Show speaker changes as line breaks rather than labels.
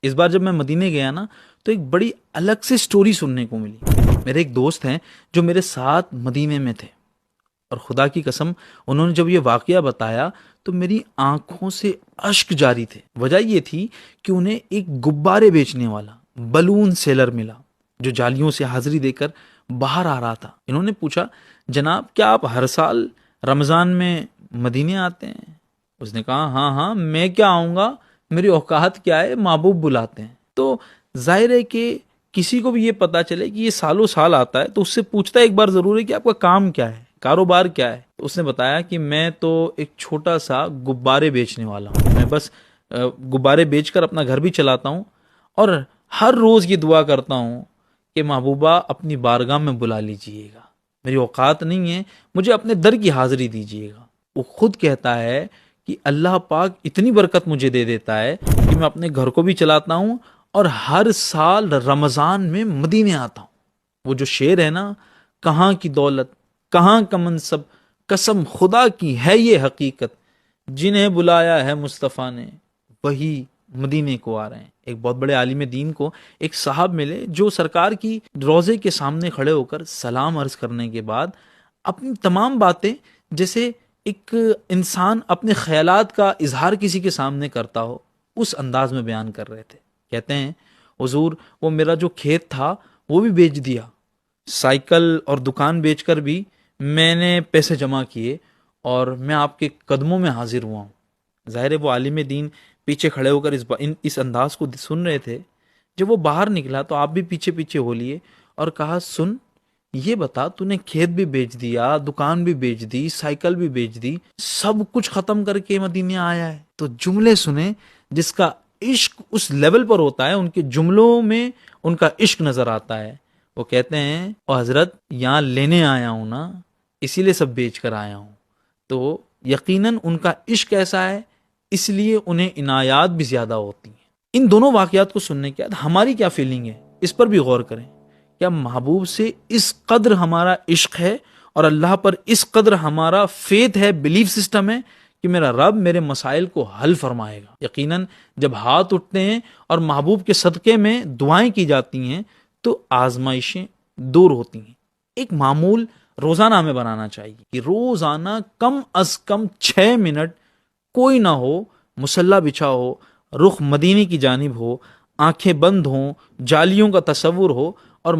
اس بار جب میں مدینے گیا نا تو ایک بڑی الگ سے سٹوری سننے کو ملی۔ میرے ایک دوست ہیں جو میرے ساتھ مدینے میں تھے، اور خدا کی قسم انہوں نے جب یہ واقعہ بتایا تو میری آنکھوں سے اشک جاری تھے۔ وجہ یہ تھی کہ انہیں ایک غبارے بیچنے والا بلون سیلر ملا جو جالیوں سے حاضری دے کر باہر آ رہا تھا۔ انہوں نے پوچھا، جناب کیا آپ ہر سال رمضان میں مدینے آتے ہیں؟ اس نے کہا ہاں میں کیا آؤں گا، میری اوقات کیا ہے، محبوب بلاتے ہیں۔ تو ظاہر ہے کہ کسی کو بھی یہ پتا چلے کہ یہ سالوں سال آتا ہے تو اس سے پوچھتا ہے ایک بار ضرور ہے کہ آپ کا کام کیا ہے، کاروبار کیا ہے۔ اس نے بتایا کہ میں تو ایک چھوٹا سا غبارے بیچنے والا ہوں، میں بس غبارے بیچ کر اپنا گھر بھی چلاتا ہوں، اور ہر روز یہ دعا کرتا ہوں کہ محبوبہ اپنی بارگاہ میں بلا لیجئے گا، میری اوقات نہیں ہے، مجھے اپنے در کی حاضری دیجئے گا۔ وہ خود کہتا ہے کہ اللہ پاک اتنی برکت مجھے دے دیتا ہے کہ میں اپنے گھر کو بھی چلاتا ہوں اور ہر سال رمضان میں مدینے آتا ہوں۔ وہ جو شعر ہے نا، کہاں کی دولت کہاں کا منصب، قسم خدا کی ہے یہ حقیقت، جنہیں بلایا ہے مصطفیٰ نے وہی مدینے کو آ رہے ہیں۔ ایک بہت بڑے عالم دین کو ایک صاحب ملے جو سرکار کی روضے کے سامنے کھڑے ہو کر سلام عرض کرنے کے بعد اپنی تمام باتیں جیسے ایک انسان اپنے خیالات کا اظہار کسی کے سامنے کرتا ہو اس انداز میں بیان کر رہے تھے۔ کہتے ہیں حضور وہ میرا جو کھیت تھا وہ بھی بیچ دیا، سائیکل اور دکان بیچ کر بھی میں نے پیسے جمع کیے اور میں آپ کے قدموں میں حاضر ہوا ہوں۔ ظاہر ہے وہ عالم دین پیچھے کھڑے ہو کر اس انداز کو سن رہے تھے۔ جب وہ باہر نکلا تو آپ بھی پیچھے پیچھے ہو لیے اور کہا، سن یہ بتا، تو نے کھیت بھی بیچ دیا، دکان بھی بیچ دی، سائیکل بھی بیچ دی، سب کچھ ختم کر کے مدینے آیا ہے۔ تو جملے سنیں، جس کا عشق اس لیول پر ہوتا ہے ان کے جملوں میں ان کا عشق نظر آتا ہے۔ وہ کہتے ہیں، او حضرت یہاں لینے آیا ہوں نا، اسی لیے سب بیچ کر آیا ہوں۔ تو یقیناً ان کا عشق ایسا ہے، اس لیے انہیں عنایات بھی زیادہ ہوتی ہیں۔ ان دونوں واقعات کو سننے کے بعد ہماری کیا فیلنگ ہے اس پر بھی غور کریں۔ کیا محبوب سے اس قدر ہمارا عشق ہے اور اللہ پر اس قدر ہمارا فیتھ ہے، بلیف سسٹم ہے کہ میرا رب میرے مسائل کو حل فرمائے گا؟ یقیناً جب ہاتھ اٹھتے ہیں اور محبوب کے صدقے میں دعائیں کی جاتی ہیں تو آزمائشیں دور ہوتی ہیں۔ ایک معمول روزانہ ہمیں بنانا چاہیے کہ روزانہ کم از کم 6 منٹ کوئی نہ ہو، مصلی بچھا ہو، رخ مدینے کی جانب ہو، آنکھیں بند ہوں، جالیوں کا تصور ہو، اور